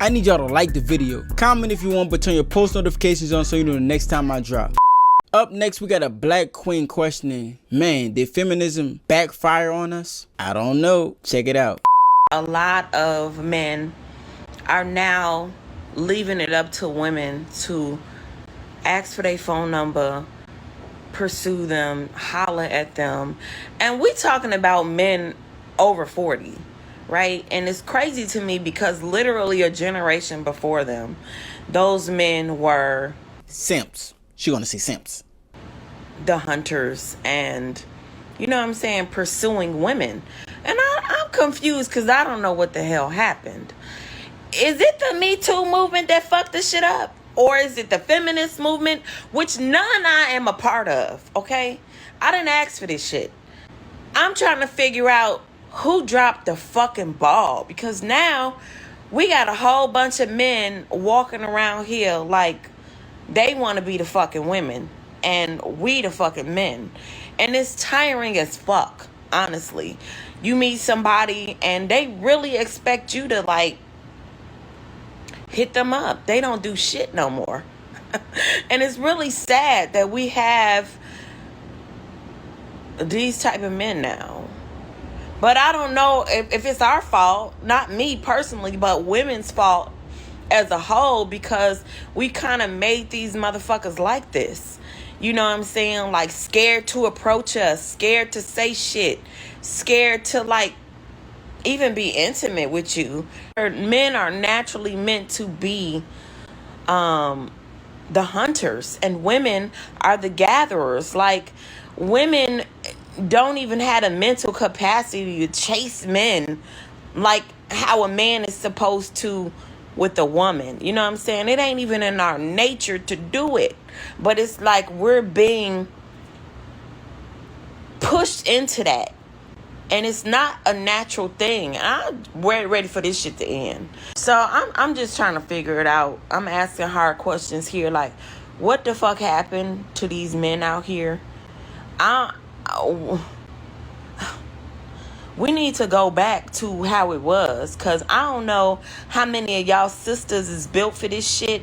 I need y'all to like the video. Comment if you want, but turn your post notifications on so you know the next time I drop. Up next, we got a black queen questioning, man, did feminism backfire on us? I don't know. Check it out. A lot of men are now leaving it up to women to ask for their phone number, pursue them, holler at them. And we talking about men over 40, right? And it's crazy to me because literally a generation before them, those men were simps. She gonna say simps. The hunters and, you know what I'm saying, pursuing women. And I'm confused because I don't know what the hell happened. Is it the MeToo movement that fucked this shit up? Or is it the feminist movement, which none I am a part of, okay? I didn't ask for this shit. I'm trying to figure out who dropped the fucking ball. Because now we got a whole bunch of men walking around here like they want to be the fucking women and we the fucking men. And it's tiring as fuck, honestly. You meet somebody and they really expect you to like hit them up. They don't do shit no more. And it's really sad that we have these type of men now. But I don't know if it's our fault, not me personally, but women's fault as a whole, because we kind of made these motherfuckers like this. You know what I'm saying? Like scared to approach us, scared to say shit, scared to like even be intimate with you. Men are naturally meant to be the hunters and women are the gatherers. Like women don't even have a mental capacity to chase men like how a man is supposed to with a woman. You know what I'm saying? It ain't even in our nature to do it. But it's like we're being pushed into that. And it's not a natural thing. I'm ready for this shit to end. So I'm just trying to figure it out. I'm asking hard questions here. Like, what the fuck happened to these men out here? We need to go back to how it was. Because I don't know how many of y'all sisters is built for this shit.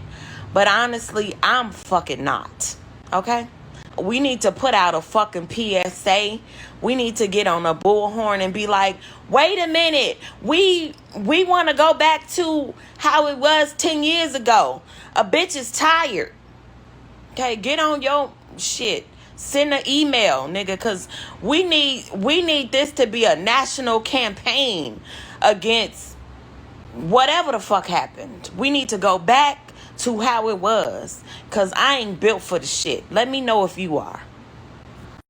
But honestly, I'm fucking not. Okay? We need to put out a fucking PSA. We need to get on a bullhorn and be like, wait a minute. We want to go back to how it was 10 years ago. A bitch is tired. Okay, get on your shit. Send an email, nigga, because we need this to be a national campaign against whatever the fuck happened. We need to go back to how it was, because I ain't built for the shit. Let me know if you are.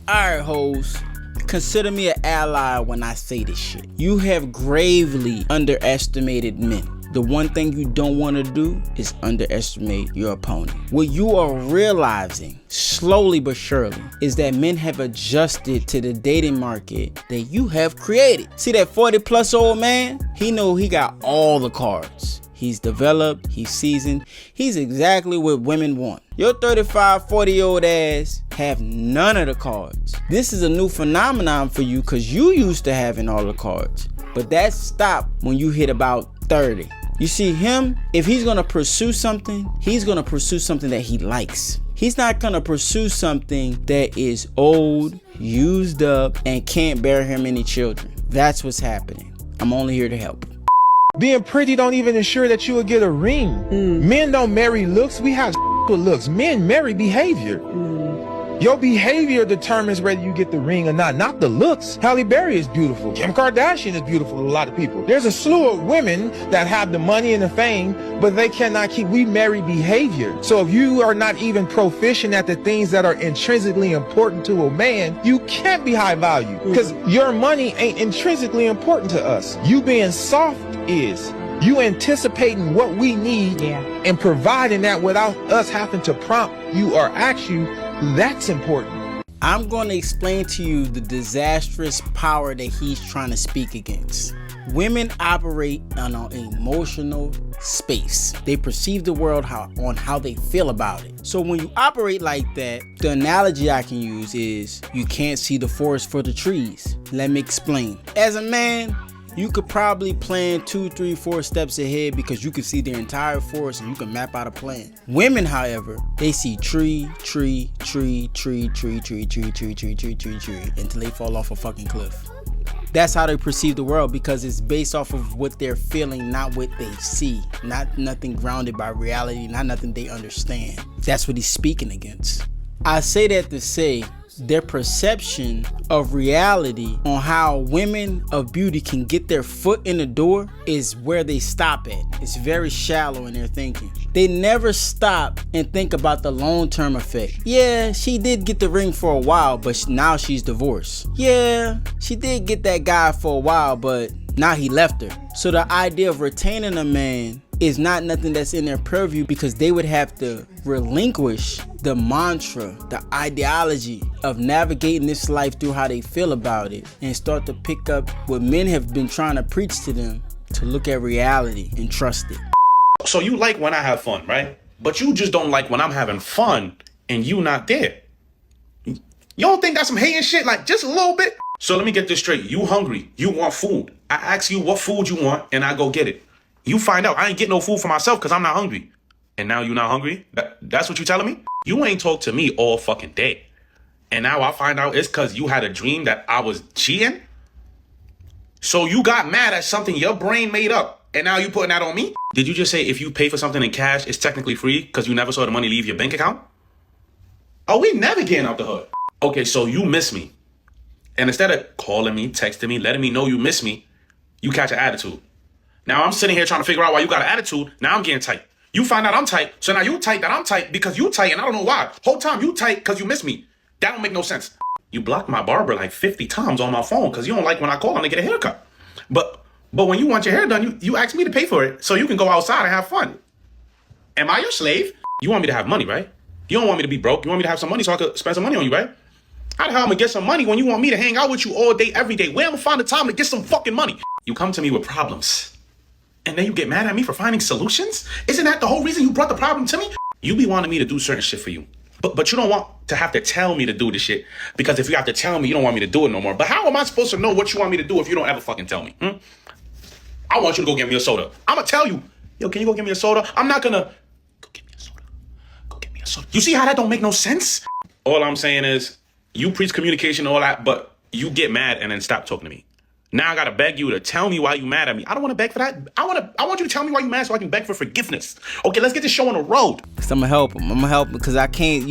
Alright, hoes. Consider me an ally when I say this shit. You have gravely underestimated men. The one thing you don't want to do is underestimate your opponent. What you are realizing, slowly but surely, is that men have adjusted to the dating market that you have created. See that 40+ old man? He know he got all the cards. He's developed, he's seasoned, he's exactly what women want. Your 35, 40-year-old ass have none of the cards. This is a new phenomenon for you because you used to having all the cards. But that stopped when you hit about 30. You see him, if he's gonna pursue something, he's gonna pursue something that he likes. He's not gonna pursue something that is old, used up, and can't bear him any children. That's what's happening. I'm only here to help. Being pretty don't even ensure that you will get a ring. Men don't marry looks. We have with looks. Men marry behavior. Your behavior determines whether you get the ring or not the looks. Halle Berry is beautiful. Kim Kardashian is beautiful to a lot of people. There's a slew of women that have the money and the fame, but they cannot keep. We marry behavior. So if you are not even proficient at the things that are intrinsically important to a man, you can't be high value because your money ain't intrinsically important to us. You being soft is. You anticipating what we need and providing that without us having to prompt you or ask you. That's important. I'm going to explain to you the disastrous power that he's trying to speak against. Women operate on an emotional space. They perceive the world on how they feel about it. So when you operate like that, the analogy I can use is you can't see the forest for the trees. Let me explain. As a man, You could probably plan 2, 3, 4 steps ahead because you can see the entire forest and you can map out a plan. Women, however, they see tree, tree, tree, tree, tree, tree, tree, tree, tree, tree, tree, tree, until they fall off a fucking cliff. That's how they perceive the world because it's based off of what they're feeling, not what they see. Not nothing grounded by reality, not nothing they understand. That's what he's speaking against. I say that to say their perception of reality on how women of beauty can get their foot in the door is where they stop at. It's very shallow in their thinking. They never stop and think about the long-term effect. Yeah, she did get the ring for a while, but now she's divorced. Yeah, she did get that guy for a while, but now he left her. So the idea of retaining a man is not nothing that's in their purview because they would have to relinquish the mantra, the ideology of navigating this life through how they feel about it and start to pick up what men have been trying to preach to them, to look at reality and trust it. So you like when I have fun, right? But you just don't like when I'm having fun and you not there. You don't think that's some hating shit? Like just a little bit? So let me get this straight. You hungry. You want food. I ask you what food you want and I go get it. You find out I ain't get no food for myself because I'm not hungry. And now you not hungry? That's what you telling me? You ain't talked to me all fucking day. And now I find out it's because you had a dream that I was cheating? So you got mad at something your brain made up. And now you putting that on me? Did you just say if you pay for something in cash, it's technically free because you never saw the money leave your bank account? Oh, we never getting out the hood. Okay, so you miss me. And instead of calling me, texting me, letting me know you miss me, you catch an attitude. Now I'm sitting here trying to figure out why you got an attitude. Now I'm getting tight. You find out I'm tight. So now you tight that I'm tight because you tight and I don't know why. Whole time you tight because you miss me. That don't make no sense. You blocked my barber like 50 times on my phone because you don't like when I call him to get a haircut. But when you want your hair done, you ask me to pay for it so you can go outside and have fun. Am I your slave? You want me to have money, right? You don't want me to be broke. You want me to have some money so I could spend some money on you, right? How the hell am I gonna get some money when you want me to hang out with you all day, every day? Where am I find the time to get some fucking money? You come to me with problems. And then you get mad at me for finding solutions? Isn't that the whole reason you brought the problem to me? You be wanting me to do certain shit for you. But you don't want to have to tell me to do the shit. Because if you have to tell me, you don't want me to do it no more. But how am I supposed to know what you want me to do if you don't ever fucking tell me? I want you to go get me a soda. I'm gonna tell you. Yo, can you go get me a soda? I'm not gonna... Go get me a soda. Go get me a soda. You see how that don't make no sense? All I'm saying is, you preach communication and all that, but you get mad and then stop talking to me. Now I gotta beg you to tell me why you mad at me. I don't wanna beg for that. I want you to tell me why you mad so I can beg for forgiveness. Okay, let's get this show on the road. Cause I'm gonna help him because I can't,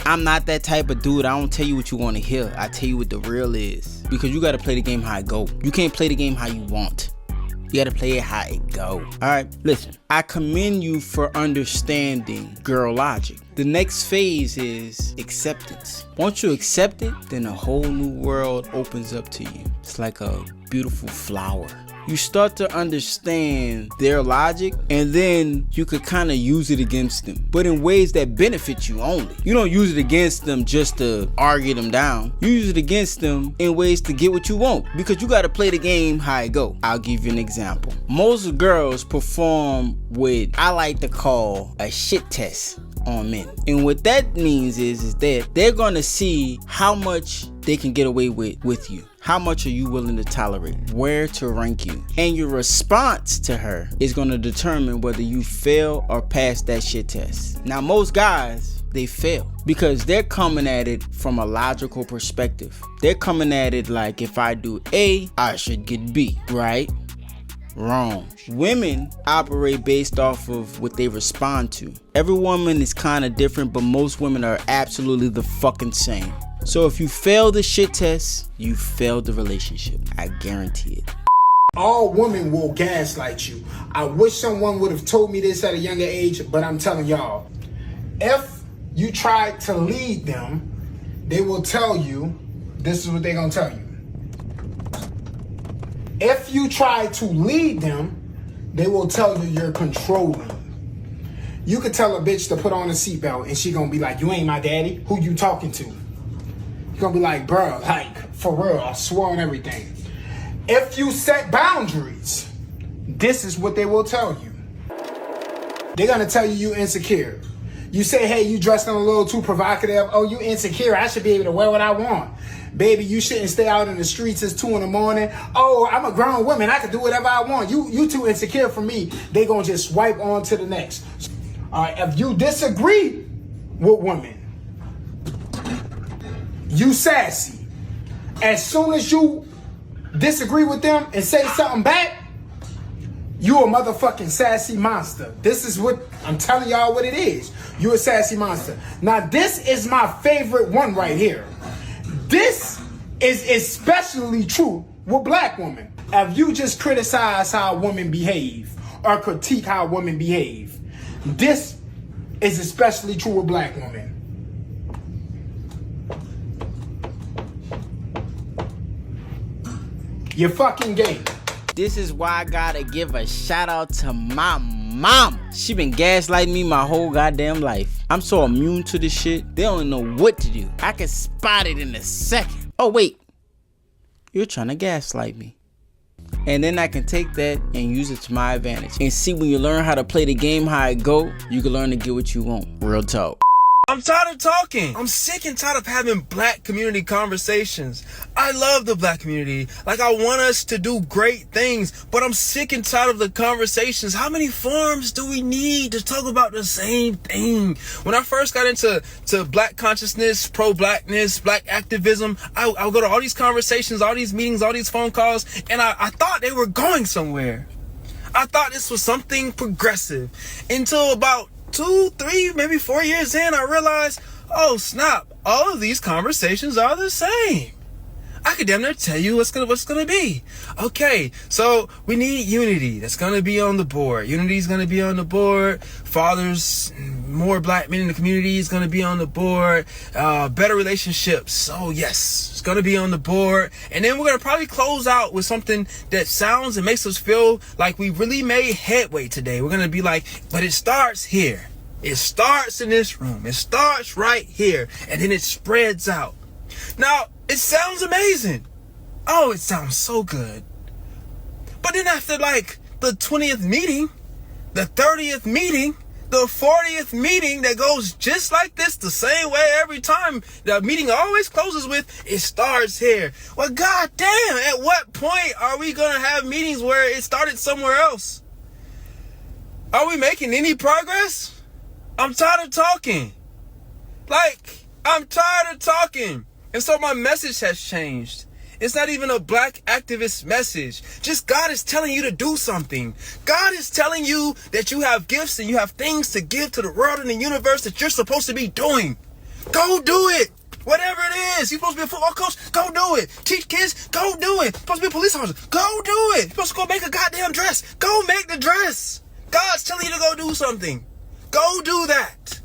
I'm not that type of dude. I don't tell you what you wanna hear. I tell you what the real is. Because you gotta play the game how it go. You can't play the game how you want. You gotta play it how it go. Alright, listen. I commend you for understanding girl logic. The next phase is acceptance. Once you accept it, then a whole new world opens up to you. It's like a beautiful flower. You start to understand their logic, and then you could kind of use it against them, but in ways that benefit you only. You don't use it against them just to argue them down. You use it against them in ways to get what you want, because you got to play the game how it go. I'll give you an example. Most girls perform what I like to call a shit test on men. And what that means is that they're gonna see how much they can get away with you. How much are you willing to tolerate? Where to rank you? And your response to her is gonna determine whether you fail or pass that shit test. Now, most guys, they fail because they're coming at it from a logical perspective. They're coming at it like, if I do A, I should get B, right? Wrong. Women operate based off of what they respond to. Every woman is kind of different, but most women are absolutely the fucking same. So if you fail the shit test, you failed the relationship. I guarantee it. All women will gaslight you. I wish someone would have told me this at a younger age, but I'm telling y'all, if you try to lead them, they will tell you, this is what they're gonna tell you. If you try to lead them, they will tell you you're controlling. You could tell a bitch to put on a seatbelt and she gonna be like, you ain't my daddy, who you talking to? You're gonna be like, bro, like, for real, I swear on everything. If you set boundaries, this is what they will tell you. They're gonna tell you you're insecure. You say, hey, you dressing a little too provocative. Oh, you insecure. I should be able to wear what I want. Baby, you shouldn't stay out in the streets. It's 2 a.m. Oh, I'm a grown woman. I can do whatever I want. You too insecure for me. They gonna just swipe on to the next. All right, if you disagree with women, you sassy. As soon as you disagree with them and say something back, you a motherfucking sassy monster. This is what I'm telling y'all what it is. You a sassy monster. Now, this is my favorite one right here. This is especially true with black women. If you just criticize how women behave or critique how women behave, this is especially true with black women. You're fucking gay. This is why I gotta give a shout out to my mom. She been gaslighting me my whole goddamn life. I'm so immune to this shit, they don't know what to do. I can spot it in a second. Oh wait, you're trying to gaslight me. And then I can take that and use it to my advantage. And see, when you learn how to play the game how it go, you can learn to get what you want. Real talk. I'm tired of talking. I'm sick and tired of having black community conversations. I love the black community. Like, I want us to do great things, but I'm sick and tired of the conversations. How many forums do we need to talk about the same thing? When I first got into black consciousness, pro-blackness, black activism, I would go to all these conversations, all these meetings, all these phone calls, and I thought they were going somewhere. I thought this was something progressive until about 2, 3, maybe 4 years in, I realized, oh snap, all of these conversations are the same. I could damn near tell you what's gonna be. Okay, so we need unity. That's gonna be on the board. Unity is gonna be on the board. Fathers, more black men in the community is gonna be on the board. Better relationships. Oh yes, it's gonna be on the board. And then we're gonna probably close out with something that sounds and makes us feel like we really made headway today. We're gonna be like, but it starts here. It starts in this room. It starts right here, and then it spreads out. Now, it sounds amazing. Oh, it sounds so good. But then after like the 20th meeting, the 30th meeting, the 40th meeting that goes just like this, the same way every time, the meeting always closes with, it starts here. Well, goddamn, at what point are we going to have meetings where it started somewhere else? Are we making any progress? I'm tired of talking. I'm tired of talking. And so my message has changed. It's not even a black activist message. Just God is telling you to do something. God is telling you that you have gifts and you have things to give to the world and the universe that you're supposed to be doing. Go do it. Whatever it is. You're supposed to be a football coach? Go do it. Teach kids? Go do it. You're supposed to be a police officer? Go do it. You're supposed to go make a goddamn dress? Go make the dress. God's telling you to go do something. Go do that.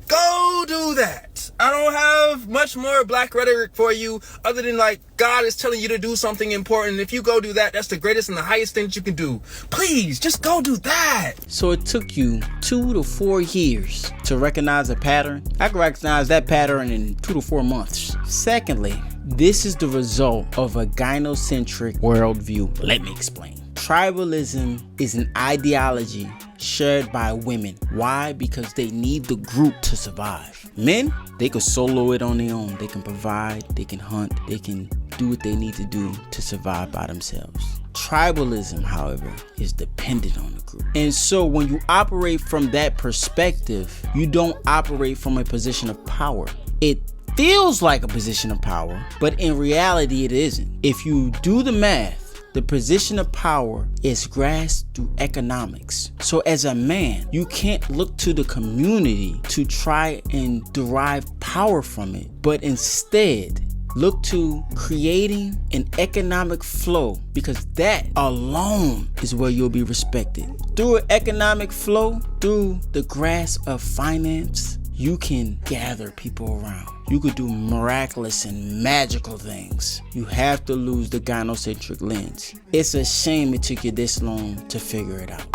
Go do that. I don't have much more black rhetoric for you other than like God is telling you to do something important. If you go do that, that's the greatest and the highest thing that you can do. Please, just go do that. So it took you 2 to 4 years to recognize a pattern. I can recognize that pattern in 2 to 4 months. Secondly, this is the result of a gynocentric worldview. Let me explain. Tribalism is an ideology shared by women. Why? Because they need the group to survive. Men, they can solo it on their own. They can provide, they can hunt, they can do what they need to do to survive by themselves. Tribalism, however, is dependent on the group. And so when you operate from that perspective, you don't operate from a position of power. It feels like a position of power, but in reality it isn't. If you do the math, the position of power is grasped through economics. So as a man, you can't look to the community to try and derive power from it, but instead look to creating an economic flow, because that alone is where you'll be respected. Through an economic flow, through the grasp of finance, you can gather people around. You could do miraculous and magical things. You have to lose the gynocentric lens. It's a shame it took you this long to figure it out.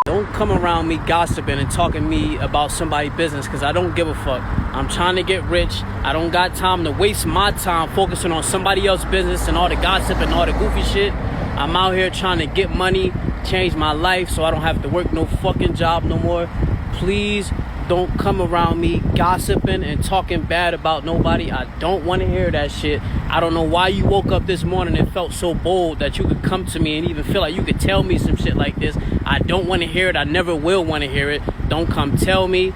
Don't come around me gossiping and talking to me about somebody's business, because I don't give a fuck. I'm trying to get rich. I don't got time to waste my time focusing on somebody else's business and all the gossip and all the goofy shit. I'm out here trying to get money, changed my life so I don't have to work no fucking job no more. Please don't come around me gossiping and talking bad about nobody. I don't want to hear that shit. I don't know why you woke up this morning and felt so bold that you could come to me and even feel like you could tell me some shit like this. I don't want to hear it. I never will want to hear it. Don't come tell me.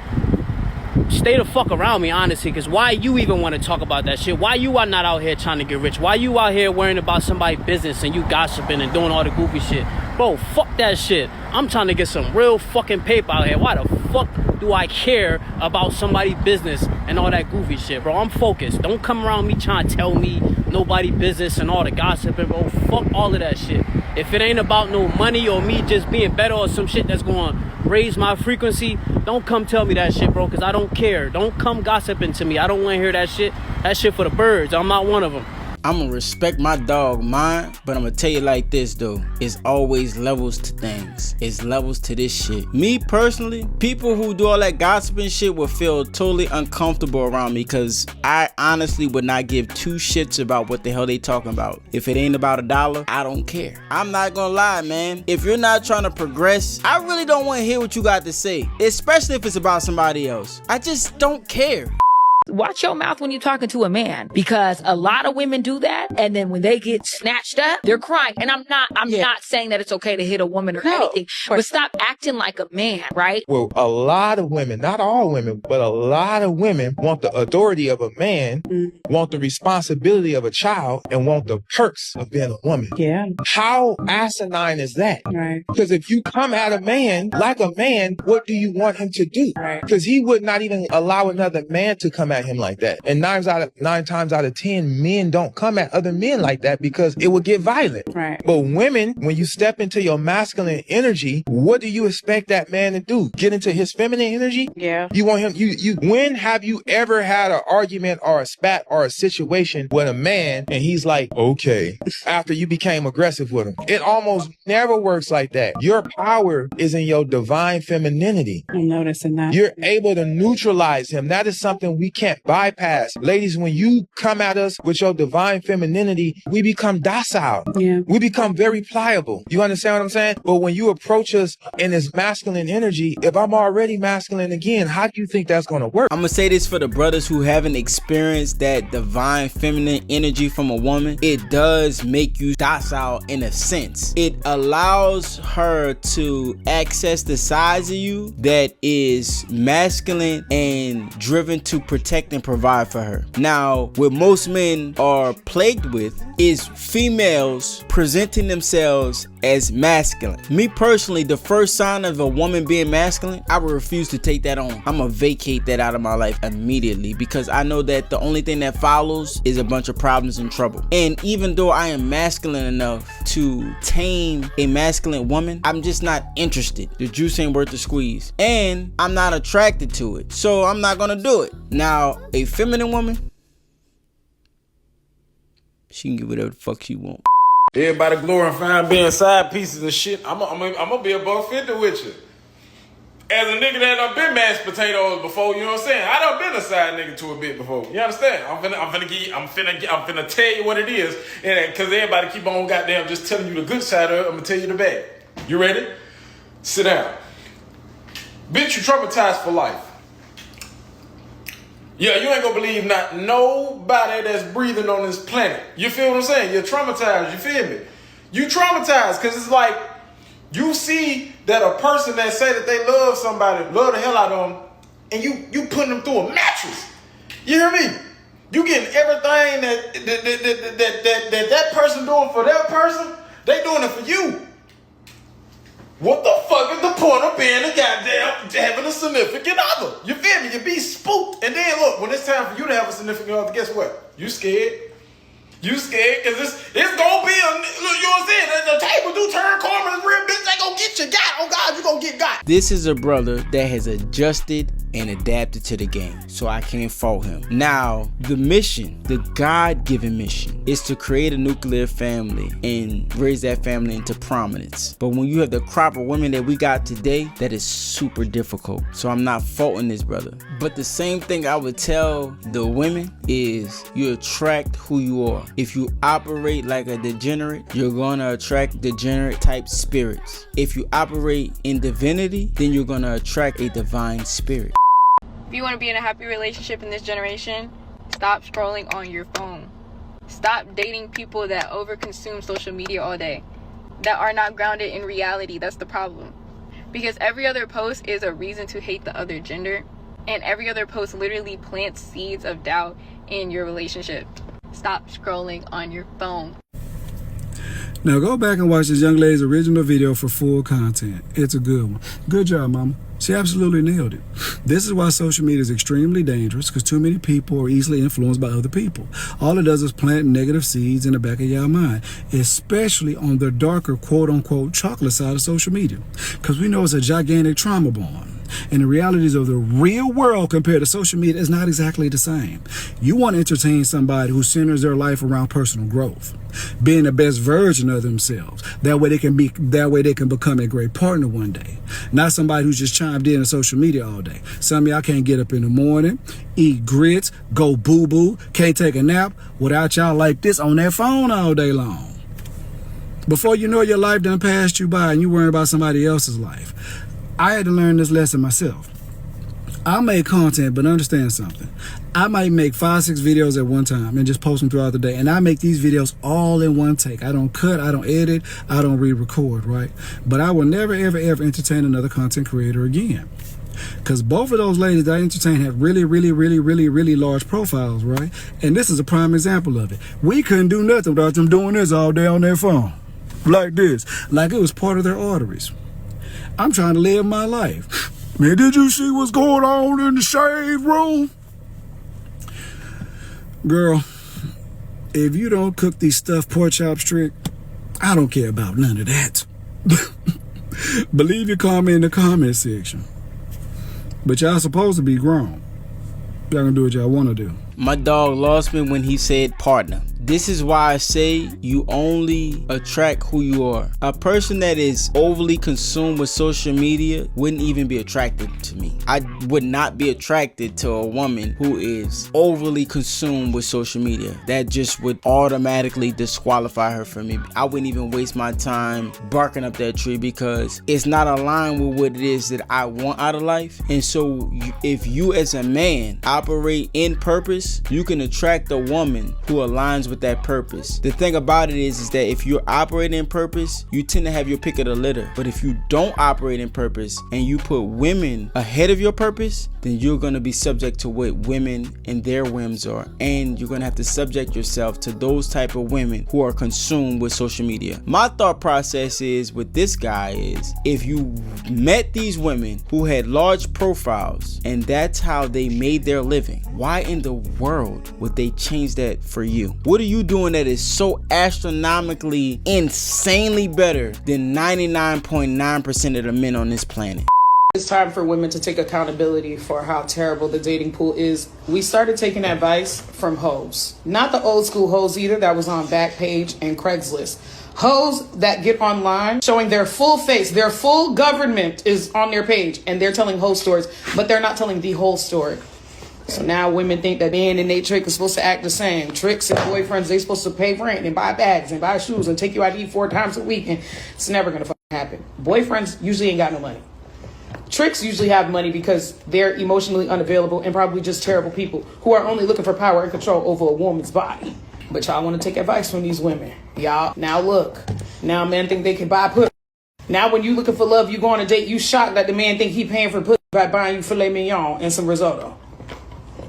Stay the fuck around me, honestly, because why you even want to talk about that shit? Why you are not out here trying to get rich? Why you out here worrying about somebody's business and you gossiping and doing all the goofy shit? Bro, fuck that shit. I'm trying to get some real fucking paper out here. Why the fuck do I care about somebody's business and all that goofy shit, bro? I'm focused. Don't come around me trying to tell me nobody business and all the gossiping, bro. Fuck all of that shit. If it ain't about no money or me just being better or some shit that's going to raise my frequency, don't come tell me that shit, bro, because I don't care. Don't come gossiping to me. I don't want to hear that shit. That shit for the birds. I'm not one of them. I'm gonna respect my dog mine, but I'm gonna tell you like this though. It's always levels to things. It's levels to this shit. Me personally, people who do all that gossiping shit will feel totally uncomfortable around me because I honestly would not give two shits about what the hell they talking about. If it ain't about $1, I don't care. I'm not gonna lie, man. If you're not trying to progress, I really don't want to hear what you got to say, especially if it's about somebody else. I just don't care. Watch your mouth when you're talking to a man, because a lot of women do that, and then when they get snatched up, they're crying. And I'm not saying that it's okay to hit a woman or anything, but stop acting like a man, right? Well, a lot of women, not all women, but a lot of women want the authority of a man, want the responsibility of a child, and want the perks of being a woman. Yeah. How asinine is that? Right. Because if you come at a man like a man, what do you want him to do? Right. Because he would not even allow another man to come at him like that. And nine times out of 10, men don't come at other men like that because it would get violent. Right. But women, when you step into your masculine energy, what do you expect that man to do? Get into his feminine energy? Yeah. You want him, when have you ever had an argument or a spat or a situation with a man and he's like, okay, after you became aggressive with him? It almost never works like that. Your power is in your divine femininity. I'm noticing that. You're able to neutralize him. That is something we can't bypass. Ladies, when you come at us with your divine femininity, we become docile. Yeah. We become very pliable. You understand what I'm saying? But when you approach us in this masculine energy, if I'm already masculine again, how do you think that's going to work? I'm gonna say this for the brothers who haven't experienced that divine feminine energy from a woman. It does make you docile in a sense. It allows her to access the sides of you that is masculine and driven to protect and provide for her. Now, what most men are plagued with is females presenting themselves as masculine. Me personally, the first sign of a woman being masculine, I would refuse to take that on. I'm gonna vacate that out of my life immediately because I know that the only thing that follows is a bunch of problems and trouble. And even though I am masculine enough to tame a masculine woman, I'm just not interested. The juice ain't worth the squeeze. And I'm not attracted to it. So I'm not gonna do it. Now, a feminine woman, she can get whatever the fuck she want. Everybody glorifying being side pieces and shit. I'm gonna be $150 with you. As a nigga that done been mashed potatoes before, you know what I'm saying? I done been a side nigga to a bit before. You understand? I'm finna tell you what it is. And cause everybody keep on goddamn just telling you the good side of it, I'm gonna tell you the bad. You ready? Sit down. Bitch, you traumatized for life. Yeah, you ain't gonna believe not nobody that's breathing on this planet. You feel what I'm saying? You're traumatized, you feel me? You traumatized, cause it's like, you see that a person that say that they love somebody, love the hell out of them, and you putting them through a mattress. You hear me? You getting everything that person doing for that person, they doing it for you. What the fuck is the point of being a goddamn having a significant other? You feel me? You be spooked. And then look, when it's time for you to have a significant other, guess what? You scared. You scared because it's gonna be you know what I'm saying? The table do turn corners real bitch, they gonna get you got. Oh God, you gonna get got. This is a brother that has adjusted and adapted to the game, so I can't fault him. Now, the mission, the God-given mission, is to create a nuclear family and raise that family into prominence. But when you have the crop of women that we got today, that is super difficult. So I'm not faulting this brother. But the same thing I would tell the women is you attract who you are. If you operate like a degenerate, you're gonna attract degenerate type spirits. If you operate in divinity, then you're gonna attract a divine spirit. If you want to be in a happy relationship in this generation, stop scrolling on your phone. Stop dating people that overconsume social media all day, that are not grounded in reality. That's the problem. Because every other post is a reason to hate the other gender, and every other post literally plants seeds of doubt in your relationship. Stop scrolling on your phone. Now go back and watch this young lady's original video for full content. It's a good one. Good job, mama. She absolutely nailed it. This is why social media is extremely dangerous, because too many people are easily influenced by other people. All it does is plant negative seeds in the back of your mind, especially on the darker quote-unquote chocolate side of social media, because we know it's a gigantic trauma bond. And the realities of the real world compared to social media is not exactly the same. You want to entertain somebody who centers their life around personal growth, being the best version of themselves. That way they can become a great partner one day. Not somebody who's just chimed in on social media all day. Some of y'all can't get up in the morning, eat grits, go boo-boo, can't take a nap without y'all like this on that phone all day long. Before you know, your life done passed you by and you worrying about somebody else's life. I had to learn this lesson myself. I make content, but understand something. I might make 5-6 videos at one time and just post them throughout the day. And I make these videos all in one take. I don't cut, I don't edit, I don't re-record, right? But I will never, ever, ever entertain another content creator again. Because both of those ladies that I entertain have really, really, really, really, really large profiles, right? And this is a prime example of it. We couldn't do nothing without them doing this all day on their phone. Like this. Like it was part of their arteries. I'm trying to live my life. Man, did you see what's going on in the shade room? Girl, if you don't cook these stuffed pork chops trick, I don't care about none of that. Believe your comment in the comment section. But y'all supposed to be grown. Y'all gonna do what y'all wanna do. My dog lost me when he said partner. This is why I say you only attract who you are. A person that is overly consumed with social media wouldn't even be attracted to me. I would not be attracted to a woman who is overly consumed with social media. That just would automatically disqualify her from me. I wouldn't even waste my time barking up that tree because it's not aligned with what it is that I want out of life. And so if you as a man operate in purpose, you can attract a woman who aligns with that purpose. The thing about it is that if you're operating in purpose, you tend to have your pick of the litter. But if you don't operate in purpose and you put women ahead of your purpose, then you're going to be subject to what women and their whims are. And you're going to have to subject yourself to those type of women who are consumed with social media. My thought process is with this guy is if you met these women who had large profiles and that's how they made their living, why in the world would they change that for you? What are you doing that is so astronomically, insanely better than 99.9% of the men on this planet? It's time for women to take accountability for how terrible the dating pool is. We started taking advice from hoes. Not the old school hoes either that was on Backpage and Craigslist. Hoes that get online showing their full face, their full government is on their page and they're telling hoe stories, but they're not telling the whole story. So now women think that men and they trick are supposed to act the same. Tricks and boyfriends, they supposed to pay rent and buy bags and buy shoes and take you out to eat 4 times a week. And it's never going to happen. Boyfriends usually ain't got no money. Tricks usually have money because they're emotionally unavailable and probably just terrible people who are only looking for power and control over a woman's body. But y'all want to take advice from these women. Y'all, now look. Now men think they can buy pussy. Now when you looking for love, you go on a date, you shocked that the man think he paying for pussy by buying you filet mignon and some risotto.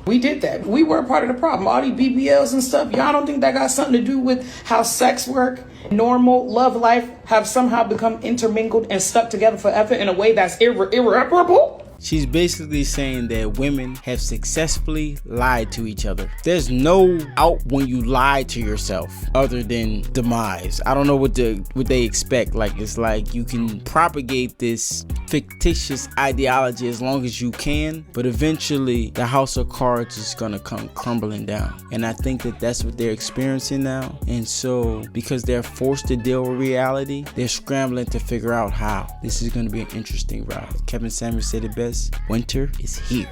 We did that. We were a part of the problem. All these BBLs and stuff, y'all don't think that got something to do with how sex work, normal love life have somehow become intermingled and stuck together forever in a way that's irreparable? She's basically saying that women have successfully lied to each other. There's no out when you lie to yourself other than demise. I don't know what they expect. Like, it's like you can propagate this fictitious ideology as long as you can, but eventually the house of cards is gonna come crumbling down. And I think that that's what they're experiencing now. And so because they're forced to deal with reality, they're scrambling to figure out how. This is gonna be an interesting ride. Kevin Samuels said it best, winter is here.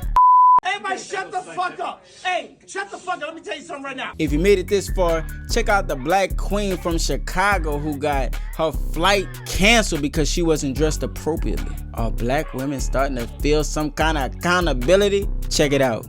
Everybody shut the fuck up. Hey, shut the fuck up. Let me tell you something right now. If you made it this far, check out the black queen from Chicago who got her flight canceled because she wasn't dressed appropriately. Are black women starting to feel some kind of accountability? Check it out.